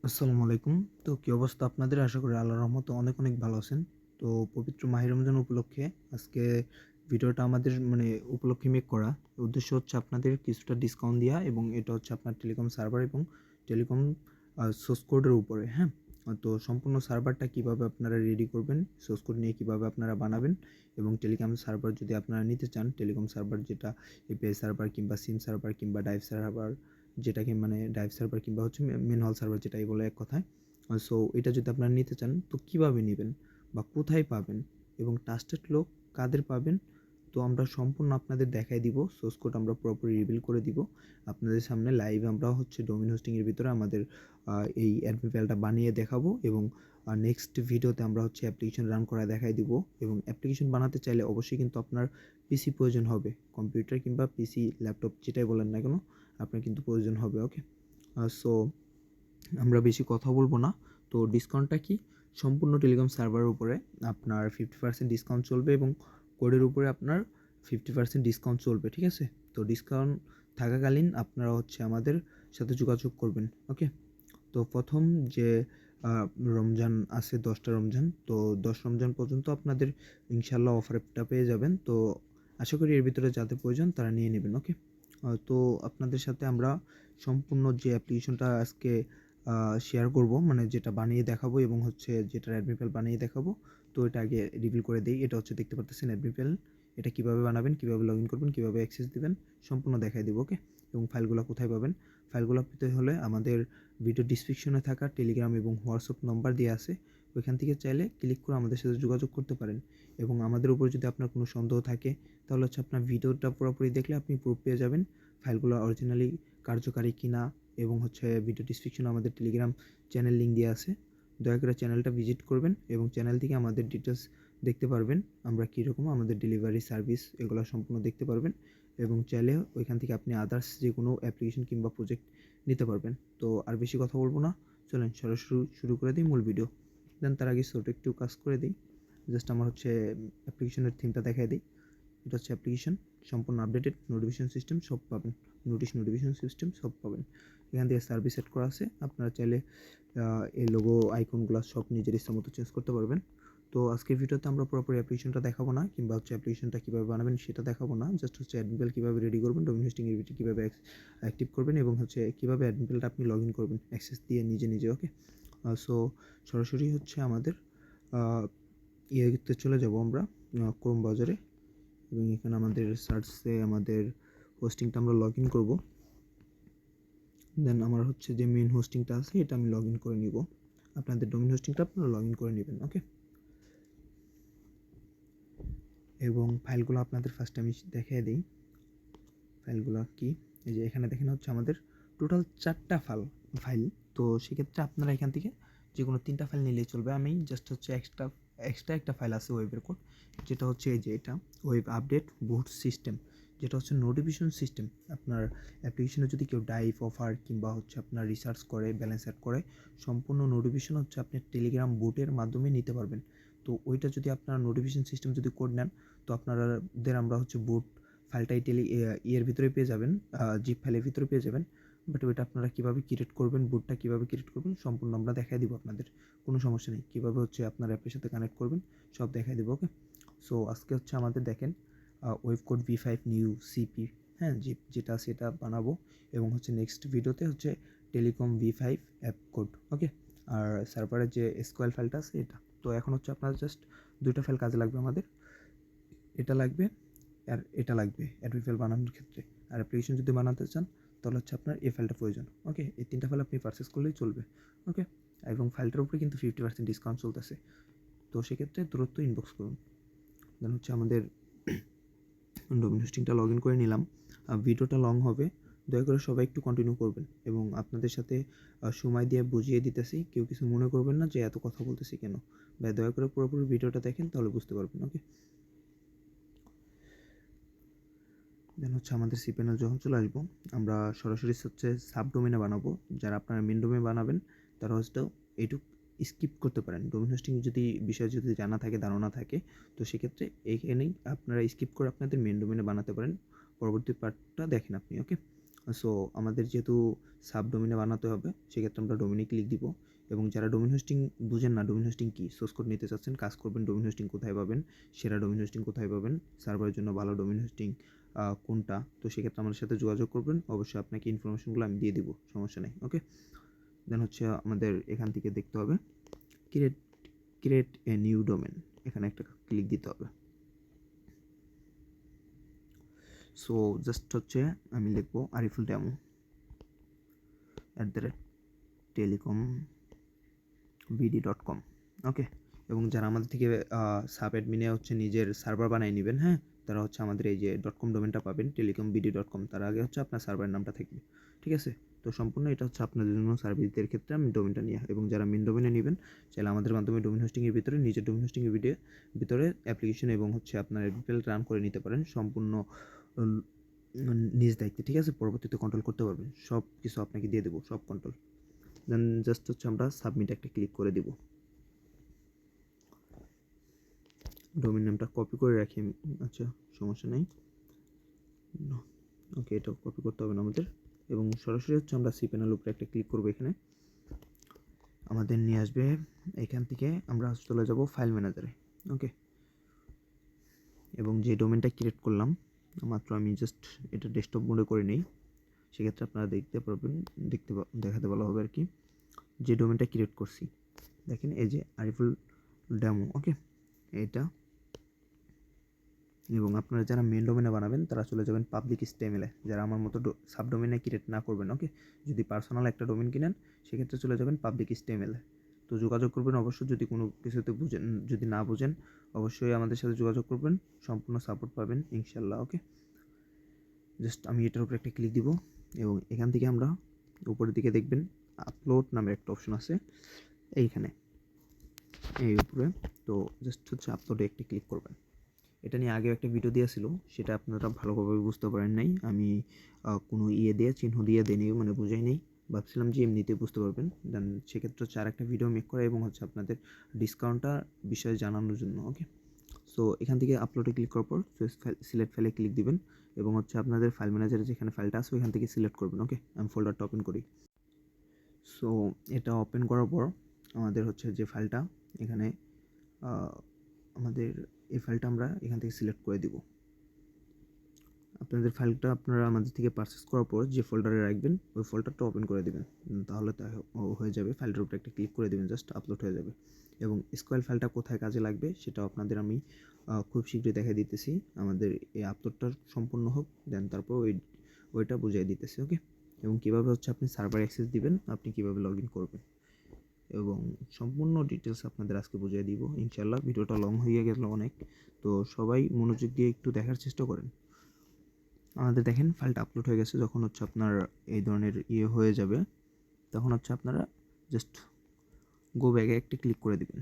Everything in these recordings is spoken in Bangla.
আসসালামু আলাইকুম। তো কি অবস্থা আপনাদের? আশা করি আল্লাহর রহমতে অনেক, অনেক ভালো আছেন। তো পবিত্র মাহে রমজান উপলক্ষে আজকে ভিডিওটা আমাদের উপলক্ষে মেক করা। উদ্দেশ্য হচ্ছে আপনাদের কিছুটা ডিসকাউন্ট দেয়া এবং এটা হচ্ছে আপনার টেলিকম সার্ভার এবং টেলিকম সোর্স কোডের উপরে, হ্যাঁ? তো সম্পূর্ণ সার্ভারটা কিভাবে আপনারা রেডি করবেন, সোর্স কোড নিয়ে কিভাবে আপনারা বানাবেন এবং টেলিকম সার্ভার যদি আপনারা নিতে চান, টেলিকম সার্ভার যেটা এপিআই সার্ভার কিংবা সিম সার্ভার কিংবা ডাইভ সার্ভার যেটাকে ডাইভ সার্ভার কিংবা হচ্ছে ম্যানুয়াল সার্ভার যেটাই বলে এক কথায়। সো এটা যদি আপনারা নিতে চান তো কিভাবে নিবেন বা কোথায় পাবেন এবং ট্রাস্টেড লোক কাদের পাবেন, তো আমরা সম্পূর্ণ আপনাদের দেখাই দিব। সোর্স কোড আমরা পুরোপুরি রিভিল করে দিব আপনাদের সামনে লাইভে। আমরা হচ্ছে ডোমেইন হোস্টিংয়ের ভিতরে আমাদের এই অ্যাডমিন প্যানেলটা বানিয়ে দেখাবো এবং নেক্সট ভিডিওতে আমরা হচ্ছে অ্যাপ্লিকেশন রান করা দেখাই দিব। এবং অ্যাপ্লিকেশন বানাতে চাইলে অবশ্যই কিন্তু আপনার পিসি প্রয়োজন হবে, কম্পিউটার কিংবা পিসি ল্যাপটপ যেটাই বলেন না কেন আপনার কিন্তু প্রয়োজন হবে। ওকে, সো আমরা বেশি কথা বলবো না। তো ডিসকাউন্টটা কি? সম্পূর্ণ টেলিকম সার্ভারের উপরে আপনার 50% ডিসকাউন্ট চলবে এবং কোডের উপরে আপনার 50% ডিসকাউন্ট চলবে, ঠিক আছে? তো ডিসকাউন্ট থাকাকালীন আপনারা হচ্ছে আমাদের সাথে যোগাযোগ করবেন। ওকে, তো প্রথম যে রমজান আছে 10টা রমজান, তো 10 রমজান পর্যন্ত আপনাদের ইনশাল্লাহ অফারটা পেয়ে যাবেন। তো আশা করি এর ভিতরে যাদের প্রয়োজন তারা নিয়ে নেবেন। ওকে, তো আপনাদের সাথে আমরা সম্পূর্ণ যে অ্যাপ্লিকেশনটা আজকে শেয়ার করব, মানে যেটা বানিয়ে দেখাবো এবং হচ্ছে যেটার অ্যাডমিন প্যানেল বানিয়ে দেখাবো। তো এটা আগে রিভিল করে দেই। এটা হচ্ছে দেখতে পারতেছেন অ্যাডমিন প্যানেল। এটা কিভাবে বানাবেন, কিভাবে লগইন করবেন, কিভাবে অ্যাক্সেস দিবেন সম্পূর্ণ দেখাই দেব। ওকে, এবং ফাইলগুলো কোথায় পাবেন? ফাইলগুলো পেতে হলে আমাদের ভিডিও ডিসক্রিপশনে থাকা টেলিগ্রাম এবং হোয়াটসঅ্যাপ নাম্বার দেওয়া আছে, ওইখান থেকে চাইলে ক্লিক করে আমাদের সাথে যোগাযোগ করতে পারেন। এবং আমাদের উপর যদি আপনার কোনো সন্দেহ থাকে তাহলে হচ্ছে আপনার ভিডিওটা পুরোপুরি দেখলে আপনি প্রুফ পেয়ে যাবেন ফাইলগুলো অরিজিনালি কার্যকারী কিনা। এবং হচ্ছে ভিডিও ডিসক্রিপশনে আমাদের টেলিগ্রাম চ্যানেল লিঙ্ক দেওয়া আছে, দয়া করে চ্যানেলটা ভিজিট করবেন এবং চ্যানেল থেকে আমাদের ডিটেলস দেখতে পারবেন, আমরা কীরকম আমাদের ডেলিভারি সার্ভিস এগুলো সম্পূর্ণ দেখতে পারবেন। এবং চাইলে ওইখান থেকে আপনি আদার্স যে কোনো অ্যাপ্লিকেশন কিংবা প্রজেক্ট নিতে পারবেন। তো আর বেশি কথা বলবো না, চলেন সরাসরি শুরু করে দিই মূল ভিডিও। দেন তার আগে ছোটো একটু কাজ করে দিই, জাস্ট আমার হচ্ছে অ্যাপ্লিকেশনের থিমটা দেখাই দিই। এটা হচ্ছে অ্যাপ্লিকেশন, সম্পূর্ণ আপডেটেড নোটিফিকেশন সিস্টেম সব পাবেন, নোটিফিকেশন সিস্টেম সব পাবেন। এখান থেকে সার্ভিস সেট করা আছে, আপনারা চাইলে এই লোগো আইকনগুলো সব নিজের ইচ্ছা মতো চেঞ্জ করতে পারবেন। তো আজকের ভিডিওতে আমরা পুরোপুরি অ্যাপ্লিকেশনটা দেখাবো না কিংবা হচ্ছে অ্যাপ্লিকেশনটা কীভাবে বানাবেন সেটা দেখাবো না, জাস্ট হচ্ছে অ্যাডমিন কীভাবে রেডি করবেন, ডোমেইন হোস্টিং এর ভিতরে কীভাবে অ্যাক্টিভ করবেন এবং হচ্ছে কীভাবে অ্যাডমিন আপনি লগ ইন করবেন অ্যাক্সেস দিয়ে নিজে নিজে। ওকে, সো সরাসরি হচ্ছে আমাদের ইয়েতে চলে যাব আমরা ক্রোম বাজারে এবং এখানে আমাদের সার্চে আমাদের হোস্টিংটা আমরা লগ ইন করবো। দেন আমার হচ্ছে যে মেইন হোস্টিংটা আছে এটা আমি লগ ইন করে নিব, আপনাদের ডোমেইন হোস্টিংটা আপনারা লগ ইন করে নেবেন। ওকে, এবং ফাইলগুলো আপনাদের ফার্স্টে আমি দেখিয়ে দিই ফাইলগুলো কি। এই যে এখানে দেখেন হচ্ছে আমাদের টোটাল 4টা ফাইল। তো সেক্ষেত্রে আপনারা এখান থেকে যে কোনো 3টা ফাইল নিলেই চলবে। আমি জাস্ট হচ্ছে এক্সট্রা একটা ফাইল আছে ওয়েবের কোড, যেটা হচ্ছে এই যে এটা ওয়েব আপডেট বুট সিস্টেম, যেটা হচ্ছে নোটিফিকেশন সিস্টেম। আপনার অ্যাপ্লিকেশনে যদি কেউ ডাইভ অফার কিংবা হচ্ছে আপনার রিসার্চ করে ব্যালেন্স অ্যাড করে, সম্পূর্ণ নোটিফিকেশন হচ্ছে আপনি টেলিগ্রাম বুটের মাধ্যমে নিতে পারবেন। তো ওইটা যদি আপনার নোটিফিকেশন সিস্টেম যদি কোড নেন, তো আপনাদের আমরা হচ্ছে বুট ফাইলটা এর ভিতরে পেয়ে যাবেন, জিপ ফাইলের ভিতরে পেয়ে যাবেন। বাট ওইটা আপনারা কীভাবে ক্রিয়েট করবেন, বুটটা কীভাবে ক্রিয়েট করবেন সম্পূর্ণ আমরা দেখাই দিব আপনাদের, কোনো সমস্যা নেই। কীভাবে হচ্ছে আপনার অ্যাপের সাথে কানেক্ট করবেন সব দেখাই দেবো। ওকে, সো আজকে হচ্ছে আমাদের দেখেন web code V5 new CP, হ্যাঁ জিপ যেটা আছে এটা বানাবো এবং হচ্ছে নেক্সট ভিডিওতে হচ্ছে টেলিকম V5 অ্যাপ কোড। ওকে, আর সার্ভারের যে এসকিউএল ফাইলটা আছে এটা। তো এখন হচ্ছে আপনার জাস্ট 2টা ফাইল কাজে লাগবে আমাদের, এটা লাগবে আর এটা লাগবে অ্যাডমিন ফাইল বানানোর ক্ষেত্রে। আর অ্যাপ্লিকেশন যদি বানাতে চান তাহলে হচ্ছে আপনার এই ফাইলটা প্রয়োজন। ওকে, এই 3টা ফাইল আপনি পারচেস করলেই চলবে। ওকে, এবং ফাইলটার উপরে কিন্তু 50% ডিসকাউন্ট চলতেছে, তো সেক্ষেত্রে দ্রুত ইনবক্স করুন। দেন হচ্ছে আমাদের ডোমেইন হোস্টিংটা লগ ইন করে নিলাম। ভিডিওটা লং হবে, দয়া করে সবাই একটু কন্টিনিউ করবেন এবং আপনাদের সাথে সময় দিয়ে বুঝিয়ে দিতেছি, কেউ কিছু মনে করবেন না যে এত কথা বলতেছি কেন। ভাই দয়া করে পুরোপুরি ভিডিওটা দেখেন তাহলে বুঝতে পারবেন। ওকে, দেন হচ্ছে আমাদের সি প্যানেল যখন চলে আসবো, আমরা সরাসরি হচ্ছে সাব ডোমেনে বানাবো। যারা আপনারা মেন ডোমেন বানাবেন তারা হচ্ছে এইটুকু স্কিপ করতে পারেন, ডোমেন হোস্টিং যদি বিষয় যদি জানা থাকে ধারণা থাকে, তো সেক্ষেত্রে এইখানেই আপনারা স্কিপ করে আপনাদের মেন ডোমেনে বানাতে পারেন। পরবর্তী পার্টটা দেখেন আপনি। ওকে, সো আমাদের যেহেতু সাবডোমেনে বানাতে হবে, সেক্ষেত্রে আমরা ডোমেনে ক্লিক দিব। এবং যারা ডোমেন হোস্টিং বুঝেন না, ডোমেন হোস্টিং কী, সোর্স কোড নিতে চাচ্ছেন, কাজ করবেন, ডোমেন হোস্টিং কোথায় পাবেন, সেরা ডোমেন হোস্টিং কোথায় পাবেন, সার্ভারের জন্য ভালো ডোমেন হোস্টিং কোনটা, তো সেক্ষেত্রে আমাদের সাথে যোগাযোগ করবেন। অবশ্যই আপনাকে ইনফরমেশনগুলো আমি দিয়ে দিব, সমস্যা নেই। ওকে, দেন হচ্ছে আমাদের এখান থেকে দেখতে হবে create create a new domain, এখানে একটা ক্লিক দিতে হবে। সো জাস্ট হচ্ছে আমি লিখবো আরিফুল ডেমো @telecomvd.com। ওকে, এবং যারা আমাদের থেকে সাব অ্যাডমিনে হচ্ছে নিজের সার্ভার বানিয়ে নেবেন, হ্যাঁ, তারা হচ্ছে আমাদের এই যে .com ডোমেনটা পাবেন telecomvd.com, তার আগে হচ্ছে আপনার সার্ভারের নামটা থাকবে, ঠিক আছে। তো সম্পূর্ণ এটা হচ্ছে আপনাদের জন্য সার্ভিসদের ক্ষেত্রে আমি ডোমেনটা নিয়ে, এবং যারা মেন ডোমেনে নেবেন চাইলে আমাদের মাধ্যমে ডোমেন হোস্টিংয়ের ভিতরে নিজের ডোমেন হোস্টিংয়ের ভিতরে অ্যাপ্লিকেশন এবং হচ্ছে আপনার ডিটেল রান করে নিতে পারেন সম্পূর্ণ নিজ দায়িত্বে, ঠিক আছে। পরবর্তীতে কন্ট্রোল করতে পারবেন, সব কিছু আপনাকে দিয়ে দেবো, সব কন্ট্রোল। দেন জাস্ট হচ্ছে আমরা সাবমিট একটা ক্লিক করে দেব। ডোমেন নামটা কপি করে রাখি আমি, আচ্ছা সমস্যা নেই। ওকে, এটা কপি করতে হবে না আমাদের, এবং সরাসরি হচ্ছে আমরা সি প্যানেল উপরে একটা ক্লিক করবো। এখানে আমাদের নিয়ে আসবে, এখান থেকে আমরা চলে যাব ফাইল ম্যানেজারে। ওকে, এবং যে ডোমেনটা ক্রিয়েট করলাম, মাত্র আমি জাস্ট এটা ডেস্কটপ মোডে করে নিই, সেক্ষেত্রে আপনারা দেখতে পারবেন, দেখাতে ভালো হবে আর কি। যে ডোমেনটা ক্রিয়েট করছি, দেখেন এই যে আরিফুল ডেমো। ওকে, এটা, এবং আপনারা যারা মেন ডোমেনে বানাবেন তারা চলে যাবেন পাবলিক স্টেমেলে, যারা আমার মতো সাবডোমেনে ক্রিয়েট না করবেন। ওকে, যদি পার্সোনাল একটা ডোমেন কিনেন সেক্ষেত্রে চলে যাবেন পাবলিক স্টেমেলে। তো যোগাযোগ করবেন অবশ্যই, যদি কোনো কিছুতে যদি না বুঝেন অবশ্যই আমাদের সাথে যোগাযোগ করবেন, সম্পূর্ণ সাপোর্ট পাবেন ইনশাল্লাহ। ওকে, জাস্ট আমি এটার উপরে একটা ক্লিক দিব, এবং এখান থেকে আমরা উপরের দিকে দেখবেন আপলোড নামের একটা অপশন আছে এইখানে, এই উপরে। তো জাস্ট হচ্ছে আপলোডে একটা ক্লিক করবেন। এটা নিয়ে আগেও একটা ভিডিও দেওয়া ছিল, সেটা আপনারা ভালোভাবে বুঝতে পারেন নাই, আমি কোনো চিহ্ন দিয়ে দিইনি, মানে বুঝাই নেই, ভাবছিলাম যে এমনিতে বুঝতে পারবেন। দেন সেক্ষেত্রে হচ্ছে আর একটা ভিডিও মেক করা এবং হচ্ছে আপনাদের ডিসকাউন্টটা বিষয়ে জানানোর জন্য। ওকে, সো এখান থেকে আপলোডে ক্লিক করার পর সিলেক্ট ফাইলে ক্লিক দিবেন, এবং হচ্ছে আপনাদের ফাইল ম্যানেজারে যেখানে ফাইলটা আছে ওইখান থেকে সিলেক্ট করবেন। ওকে, আমি ফোল্ডারটা ওপেন করি। সো এটা ওপেন করার পর আমাদের হচ্ছে যে ফাইলটা এখানে আমাদের এই ফাইলটা আমরা এখান থেকে সিলেক্ট করে দিব। আপনাদের ফাইলটা আপনারা আমাদের থেকে পারচেস করার পর যে ফোল্ডারে রাখবেন ওই ফোল্ডারটা ওপেন করে দেবেন, তাহলে তা হয়ে যাবে। ফাইলটার উপরে একটা ক্লিক করে দেবেন, জাস্ট আপলোড হয়ে যাবে। এবং এসকিউএল ফাইলটা কোথায় কাজে লাগবে সেটাও আপনাদের আমি খুব শীঘ্রই দেখাই দিতেছি। আমাদের এই আপলোডটা সম্পূর্ণ হোক, দেন তারপর ওইটা বুঝিয়ে দিতেছি। ওকে, এবং কীভাবে হচ্ছে আপনি সার্ভার অ্যাক্সেস দিবেন, আপনি কীভাবে লগ ইন করবেন, এবং সম্পূর্ণ ডিটেলস আপনাদের আজকে বুঝিয়ে দিব ইনশাল্লাহ। ভিডিওটা লং হয়ে গেল অনেক, তো সবাই মনোযোগ দিয়ে একটু দেখার চেষ্টা করেন। আমাদের দেখেন ফাইলটা আপলোড হয়ে গেছে। যখন হচ্ছে আপনার এই ধরনের হয়ে যাবে, তখন হচ্ছে আপনারা জাস্ট গো ব্যাগে একটা ক্লিক করে দিবেন।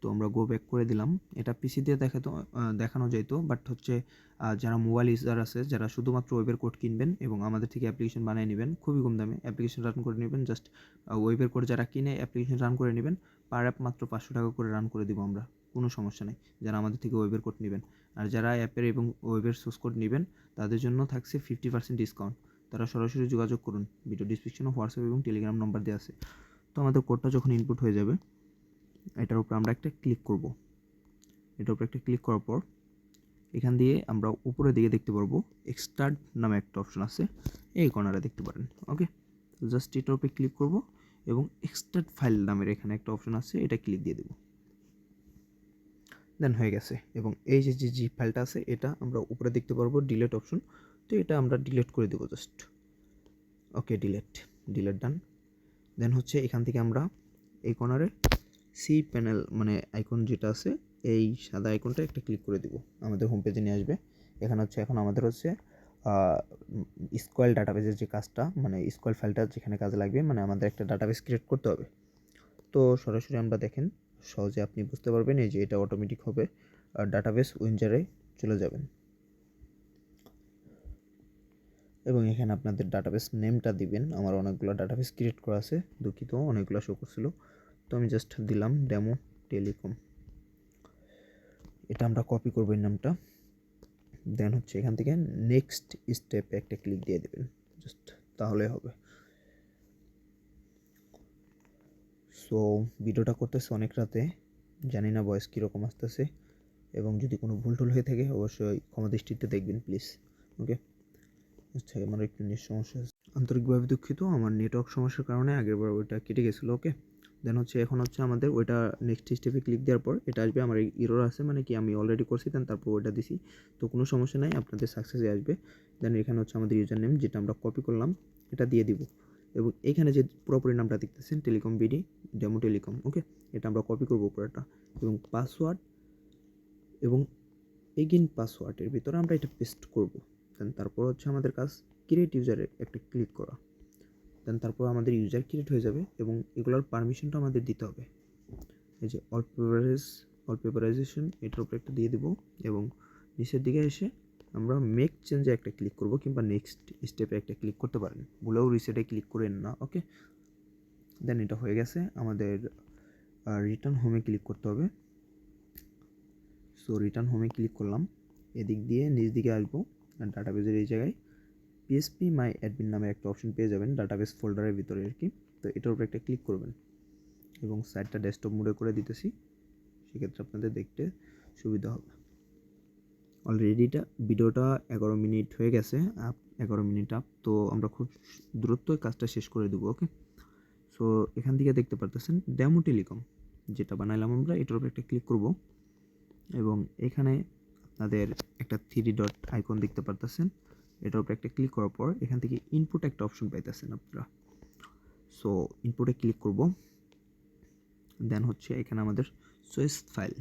তো আমরা গো ব্যাক করে দিলাম। এটা পিসি দিয়ে দেখানো যেত, বাট হচ্ছে যারা মোবাইল ইউজার আছে, যারা শুধুমাত্র ওয়েবের কোড কিনবেন এবং আমাদের থেকে অ্যাপ্লিকেশন বানিয়ে নেবেন খুবই কম দামে, অ্যাপ্লিকেশন রান করে নেবেন, জাস্ট ওয়েবের কোড যারা কিনে অ্যাপ্লিকেশন রান করে নেবেন, পার অ্যাপ মাত্র 500 টাকা করে রান করে দিব আমরা, কোনো সমস্যা নেই যারা আমাদের থেকে ওয়েবের কোড নেবেন। আর যারা অ্যাপের এবং ওয়েবের সোর্স কোড নেবেন তাদের জন্য থাকছে 50% ডিসকাউন্ট। তারা সরাসরি যোগাযোগ করুন, ভিডিও ডিসক্রিপশনে হোয়াটসঅ্যাপ এবং টেলিগ্রাম নাম্বার দেওয়া আছে। তো আমাদের কোডটা যখন ইনপুট হয়ে যাবে, এটার উপর আমরা একটা ক্লিক করব। এটার উপর একটা ক্লিক করার পর এখান দিয়ে আমরা উপরের দিকে দেখতে পারবো এক্সট্রাক্ট নামে একটা অপশন আছে, এই কর্নারে দেখতে পারেন। ওকে, জাস্ট এটার উপরে ক্লিক করব, এবং এক্সট্রাক্ট ফাইল নামের এখানে একটা অপশন আছে, এটা ক্লিক দিয়ে দেব। দেন হয়ে গেছে। এবং এই যে জি ফাইলটা আছে এটা আমরা উপরে দেখতে পারবো ডিলিট অপশন, তো এটা আমরা ডিলিট করে দেবো জাস্ট। ওকে, ডিলিট ডান। দেন হচ্ছে এখান থেকে আমরা এই কর্নারে সি প্যানেল মানে আইকন যেটা আছে, এই সাদা আইকনটা একটা ক্লিক করে দিব, আমাদের হোম পেজে নিয়ে আসবে। এখানে হচ্ছে এখন আমাদের হচ্ছে স্কোয়াল ডাটাবেসের যে কাজটা, মানে স্কোয়াল ফাইলটা যেখানে কাজে লাগবে, মানে আমাদের একটা ডাটাবেস ক্রিয়েট করতে হবে। তো সরাসরি আমরা দেখেন সহজে আপনি বুঝতে পারবেন, এই যে এটা অটোমেটিক হবে ডাটাবেস উইন্ডোরে চলে যাবেন, এবং এখানে আপনাদের ডাটাবেস নেমটা দিবেন। আমার অনেকগুলো ডাটাবেস ক্রিয়েট করা আছে, দুঃখিত অনেকগুলো শো করছিল, তো আমি জাস্ট দিলাম ডেমো টেলিকম। এটা আমরা কপি করবো এই নামটা, দেন হচ্ছে এখান থেকে নেক্সট স্টেপে একটা ক্লিক দিয়ে দেবেন, জাস্ট তাহলে হবে। সো ভিডিওটা করতেছে অনেক রাতে, জানি না ভয়েস কীরকম আসতেছে, এবং যদি কোনো ভুল টুল হয়ে থাকে অবশ্যই ক্ষমা দৃষ্টিতে দেখবেন প্লিজ। ওকে, আচ্ছা আমার একটু নেট সমস্যা আছে, আন্তরিকভাবে দুঃখিত, আমার নেটওয়ার্ক সমস্যার কারণে আগেরবার ওইটা কেটে গেছিলো। ওকে, দেন হচ্ছে এখন হচ্ছে আমাদের ওইটা নেক্সট স্টেপে ক্লিক দেওয়ার পর এটা আসবে, আমার এরর আছে মানে কি আমি অলরেডি করছি, দেন তারপর ওইটা দিছি, তো কোনো সমস্যা নাই, আপনাদের সাকসেসে আসবে। দেন এখানে হচ্ছে আমাদের ইউজার নেম যেটা আমরা কপি করলাম এটা দিয়ে দিব, এবং এখানে যে পুরোপুরি নামটা দেখতেছেন টেলিকম বিডি ডেমো টেলিকম, ওকে, এটা আমরা কপি করবো পুরোটা, এবং পাসওয়ার্ড এবং এগেইন পাসওয়ার্ডের ভিতরে আমরা এটা পেস্ট করব। দেন তারপর হচ্ছে আমাদের কাজ ক্রিয়েট ইউজারে একটা ক্লিক করা, দেন তারপর আমাদের ইউজার ক্রিয়েট হয়ে যাবে, এবং এগুলোর পারমিশনটা আমাদের দিতে হবে। এই যে অল পেপারাইজেশন এটার উপরে একটা দিয়ে দেবো, এবং নিচের দিকে এসে আমরা মেক চেঞ্জে একটা ক্লিক করব, কিংবা নেক্সট স্টেপে একটা ক্লিক করতে পারেন, ভুলেও রিসেটে ক্লিক করেন না। ওকে, দেন এটা হয়ে গেছে, আমাদের রিটার্ন হোমে ক্লিক করতে হবে। সো রিটার্ন হোমে ক্লিক করলাম, এদিক দিয়ে নিচ দিকে আসবো, আর ডাটাবেজের এই জায়গায় পিএসপি মাই অ্যাডমিন নামে একটা অপশন পেয়ে যাবেন ডাটাবেস ফোল্ডারের ভিতরে আর কি, তো এটার উপরে একটা ক্লিক করবেন, এবং সাইটটা ডেস্কটপ মোডে করে দিতেছি, সেক্ষেত্রে আপনাদের দেখতে সুবিধা হবে। অলরেডি ভিডিওটা 11 মিনিট হয়ে গেছে, 11 মিনিট আপ, তো আমরা খুব দ্রুত কাজটা শেষ করে দেবো। ওকে, সো এখান থেকে দেখতে পারতেছেন ডেমো টেলিকম যেটা বানাইলাম আমরা, এটার উপরে একটা ক্লিক করব, এবং এখানে আপনাদের একটা 3 ডট আইকন দেখতে পারতেছেন, এটার উপরে একটা ক্লিক করার পর এখান থেকে ইনপুট একটা অপশন পাইতেছেন আপনারা, সো ইনপুটে ক্লিক করব। দেন হচ্ছে এখানে আমাদের সোর্স ফাইল,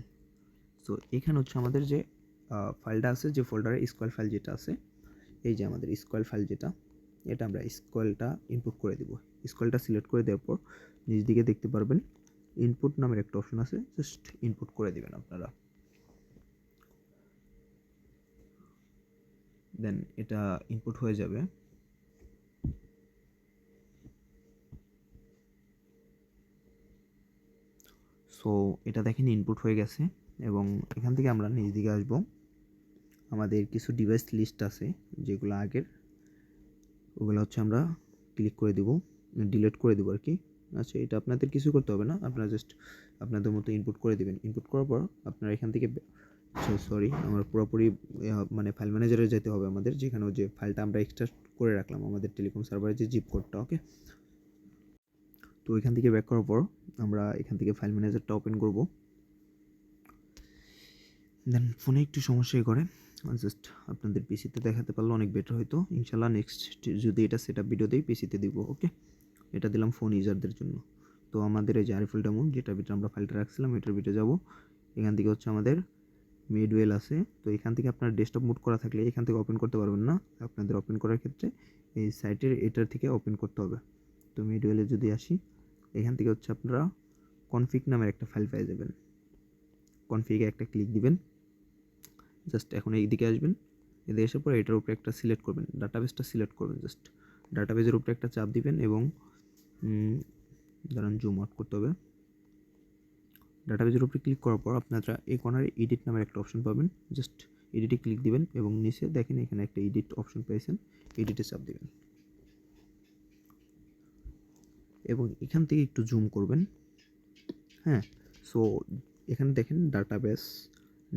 সো এখানে হচ্ছে আমাদের যে ফাইলটা আছে, যে ফোল্ডারে স্কোয়াল ফাইল যেটা আছে, এই যে আমাদের স্কোয়াল ফাইল যেটা, এটা আমরা স্কোয়ালটা ইনপুট করে দেব। স্কোয়ালটা সিলেক্ট করে দেওয়ার পর নিচ দিকে দেখতে পারবেন ইনপুট নামের একটা অপশন আছে, জাস্ট ইনপুট করে দেবেন আপনারা। দেন এটা ইনপুট হয়ে যাবে, সো এটা দেখেন ইনপুট হয়ে গেছে, এবং এখান থেকে আমরা নিচ দিকে আসবো, আমাদের কিছু ডিভাইস লিস্ট আছে যেগুলো আগের, ওগুলো হচ্ছে আমরা ক্লিক করে দেব, ডিলিট করে দেবো আর কি। আচ্ছা, এটা আপনাদের কিছু করতে হবে না, আপনারা জাস্ট আপনাদের মতো ইনপুট করে দেবেন। ইনপুট করার পর আপনারা এখান থেকে সরি আমার পুরোপুরি মানে ফাইল ম্যানেজারে যেতে হবে আমাদের, যেখানে যে ফাইলটা আমরা এক্সট্রাক্ট করে রাখলাম আমাদের টেলিকম সার্ভারের যে জিপ কোডটা। ওকে, তো এখান থেকে ব্যাক করার পর আমরা এখান থেকে ফাইল ম্যানেজারটা ওপেন করব। দেন ফোনে একটু সমস্যাই করে, জাস্ট আপনাদের পিসিতে দেখাতে পারলে অনেক বেটার হতো। ইনশাল্লাহ নেক্সট যদি এটা সেটআপ ভিডিও দিই পিসিতে দিব। ওকে, এটা দিলাম ফোন ইউজারদের জন্য। তো আমাদের এই যে আরিফুল ডেমো যেটার ভিতরে আমরা ফাইলটা রাখছিলাম এটার ভিতরে যাব, এখান থেকে হচ্ছে আমাদের মিডওয়েল আছে, তো এখান থেকে আপনার ডেস্কটপ মুড করা থাকলে এখান থেকে ওপেন করতে পারবেন না, আপনাদের ওপেন করার ক্ষেত্রে এই সাইটের এটার থেকে ওপেন করতে হবে। তো মিডওয়েলে যদি আসি, এখান থেকে হচ্ছে আপনারা কনফিগ নামের একটা ফাইল পেয়ে যাবেন, কনফিগে একটা ক্লিক দিবেন, জাস্ট এখন এই দিকে আসবেন, এদিকে আসার পর এটার উপরে একটা সিলেক্ট করবেন, ডাটাবেসটা সিলেক্ট করবেন, জাস্ট ডাটাবেজের উপরে একটা চাপ দিবেন, এবং দাঁড়ান জুম আউট করতে হবে। ডাটাবেজের উপরে ক্লিক করার পর আপনারা এই কর্নারে এডিট নামের একটা অপশন পাবেন, জাস্ট এডিটে ক্লিক দিবেন, এবং নিচে দেখেন এখানে একটা এডিট অপশন পেয়েছেন, এডিটে চাপ দিবেন, এবং এখান থেকে একটু জুম করবেন। হ্যাঁ, সো এখানে দেখেন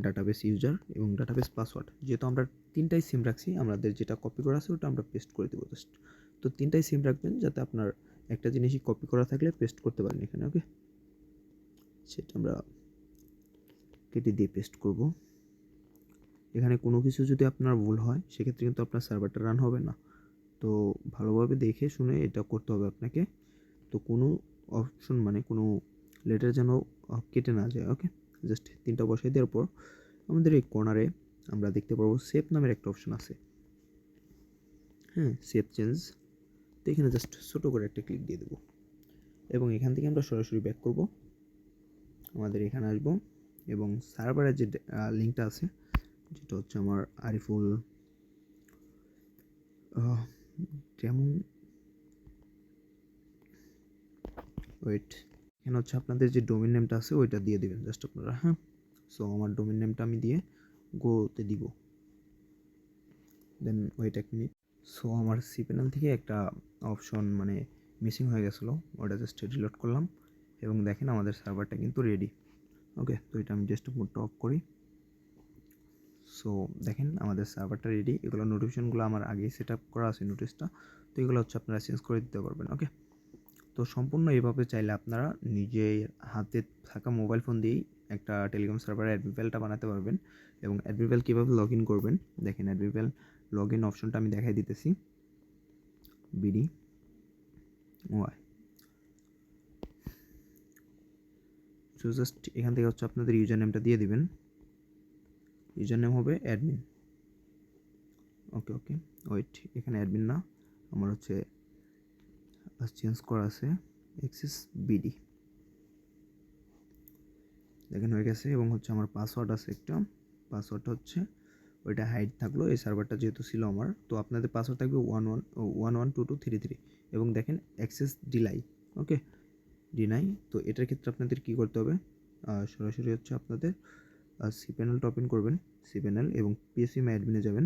ডাটাবেস ইউজার এবং ডাটাবেস পাসওয়ার্ড, যেহেতু আমরা তিনটাই সিম রাখছি, আমাদের যেটা কপি করা আছে ওটা আমরা পেস্ট করে দেবো জাস্ট। তো তিনটাই সিম রাখবেন যাতে আপনার একটা জিনিসই কপি করা থাকলে পেস্ট করতে পারেন এখানে। ওকে, সেটা আমরা কেটে দিয়ে পেস্ট করব। এখানে কোনো কিছু যদি আপনার ভুল হয় সেক্ষেত্রে কিন্তু আপনার সার্ভারটা রান হবে না, তো ভালোভাবে দেখে শুনে এটা করতে হবে আপনাকে। তো কোনো অপশন মানে কোনো লেটার যেন কেটে না যায়। ওকে, জাস্ট তিনটা বসাই দেওয়ার পর আমাদের এই কর্নারে আমরা দেখতে পারবো সেভ নামের একটা অপশন আছে, হ্যাঁ সেভ চেঞ্জ, তো এখানে জাস্ট ছোটো করে একটা ক্লিক দিয়ে দেবো, এবং এখান থেকে আমরা সরাসরি ব্যাক করব, আমাদের এখানে আসবো, এবং সার্ভারের যে লিঙ্কটা আছে যেটা হচ্ছে আমার আরিফুল যেমন ওয়েট, এখানে হচ্ছে আপনাদের যে ডোমেন নেমটা আছে ওইটা দিয়ে দিবেন জাস্ট আপনারা। হ্যাঁ, সো আমার ডোমেন নেমটা আমি দিয়ে গোতে দিব, দেন ওয়েট এক মিনিট। সো আমার সি প্যানেল থেকে একটা অপশন মানে মিসিং হয়ে গেছিলো, ওটা জাস্ট রিলোড করলাম এবং দেখেন আমাদের সার্ভারটা কিন্তু রেডি। ওকে, তো এটা আমি ডেস্কটপ মোডটা অফ করি। সো দেখেন আমাদের সার্ভারটা রেডি। এগুলো নোটিফিকেশনগুলো আমার আগেই সেট আপ করা আছে নোটিশটা, তো এগুলো হচ্ছে আপনারা চেঞ্জ করে দিতে পারবেন। ওকে, তো সম্পূর্ণ এইভাবে চাইলে আপনারা নিজের হাতে থাকা মোবাইল ফোন দিয়েই একটা টেলিগ্রাম সার্ভারের অ্যাডমিন ফাইলটা বানাতে পারবেন। এবং অ্যাডমিন ফাইল কীভাবে লগ ইন করবেন দেখেন, অ্যাডমিন ফাইল লগ ইন অপশনটা আমি দেখাই দিতেছি। বিডি ওয়াই, সো জাস্ট এখান থেকে হচ্ছে আপনাদের ইউজার নেমটা দিয়ে দিবেন। ইউজার নেম হবে অ্যাডমিন। ওকে ওকে, ওয়েট, এখানে অ্যাডমিন না, আমার হচ্ছে চেঞ্জ করা আছে এক্সিস বিডি। দেখেন হয়ে গেছে। এবং হচ্ছে আমার পাসওয়ার্ড আছে একটা, পাসওয়ার্ডটা হচ্ছে ওইটা হাইড থাকলো, এই সার্ভারটা যেহেতু ছিল আমার, তো আপনাদের পাসওয়ার্ড থাকবে 112233 এবং দেখেন অ্যাক্সেস ডিলাই। ওকে, ডিনাই। তো এটার ক্ষেত্রে আপনাদের কী করতে হবে, সরাসরি হচ্ছে আপনাদের সি প্যানেলটা ওপেন করবেন, সি প্যানেল এবং পিএসসি মাই অ্যাডমিনে যাবেন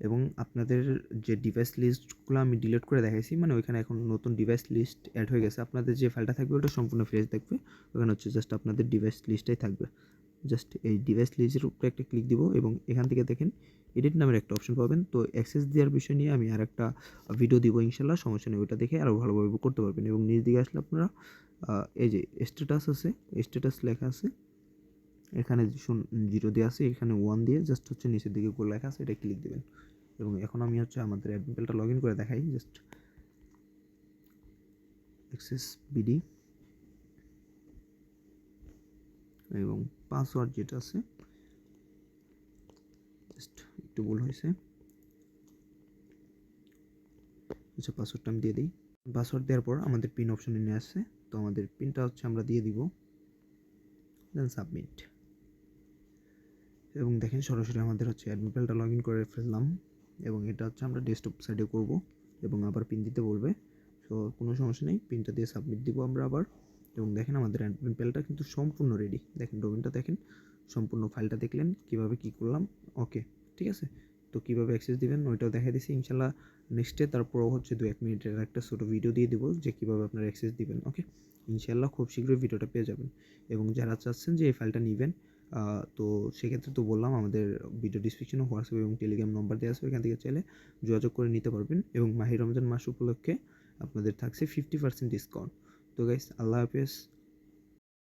এবং আপনাদের যে ডিভাইস লিস্টগুলো আমি ডিলিট করে দেখাইছি, মানে ওইখানে এখন নতুন ডিভাইস লিস্ট অ্যাড হয়ে গেছে। আপনাদের যে ফাইলটা থাকবে ওটা সম্পূর্ণ ফ্রেশ থাকবে, ওখানে হচ্ছে জাস্ট আপনাদের ডিভাইস লিস্টটাই থাকবে। জাস্ট এই ডিভাইস লিস্টের উপরে একটা ক্লিক দিব এবং এখান থেকে দেখেন এডিট নামের একটা অপশন পাবেন। তো অ্যাক্সেস দেওয়ার বিষয় নিয়ে আমি আর একটা ভিডিও দিব ইনশাল্লাহ, সমস্যা নেই, ওইটা দেখে আরও ভালোভাবে করতে পারবেন। এবং নিচ দিকে আসলে আপনারা এই যে স্ট্যাটাস আছে, স্ট্যাটাস লেখা আছে, এখানে 0 দিয়ে আছে, এখানে 1 দিয়ে জাস্ট হচ্ছে নিচের দিকে গোল লেখা আছে, এটা ক্লিক দেবেন। এবং এখন আমি হচ্ছে আমাদের অ্যাডমিন ফাইলটা লগ ইন করে দেখাই, জাস্ট অ্যাক্সেস বিডি এবং পাসওয়ার্ড যেটা আছে, জাস্ট একটু ভুল হয়েছে, আচ্ছা পাসওয়ার্ডটা আমি দিয়ে দিই। পাসওয়ার্ড দেওয়ার পর আমাদের পিন অপশনে নিয়ে আসছে, তো আমাদের পিনটা হচ্ছে আমরা দিয়ে দিব, দেন সাবমিট। এবং দেখেন সরাসরি আমাদের হচ্ছে অ্যাডমিন ফাইলটা লগ ইন করে ফেললাম এবং এটা হচ্ছে আমরা ডেস্কটপ সাইডে করব এবং আবার পিন দিতে বলবে। সো কোনো সমস্যা নেই, পিনটা দিয়ে সাবমিট দিব আমরা আবার। এবং দেখেন আমাদের অ্যাডমিন ফাইলটা কিন্তু সম্পূর্ণ রেডি। দেখেন ডোমেনটা দেখেন, সম্পূর্ণ ফাইলটা দেখলেন কীভাবে কী করলাম। ওকে, ঠিক আছে, তো কীভাবে অ্যাক্সেস দিবেন ওইটাও দেখা দিছি ইনশাল্লাহ নেক্সটে। তারপরও হচ্ছে 2-1 মিনিটের একটা ছোটো ভিডিও দিয়ে দেবো যে কীভাবে আপনারা অ্যাক্সেস দিবেন। ওকে, ইনশাল্লাহ খুব শীঘ্রই ভিডিওটা পেয়ে যাবেন। এবং যারা চাচ্ছেন যে এই ফাইলটা নেবেন, তো সেক্ষেত্রে তো বললাম আমাদের ভিডিও ডিসক্রিপশনে হোয়াটসঅ্যাপ এবং টেলিগ্রাম নম্বর দেওয়া আছে, এখান থেকে চাইলে যোগাযোগ করে নিতে পারবেন। এবং মাহির রমজান মাস উপলক্ষে আপনাদের থাকছে 50% ডিসকাউন্ট। তো গাইস, আল্লাহ হাফেজ।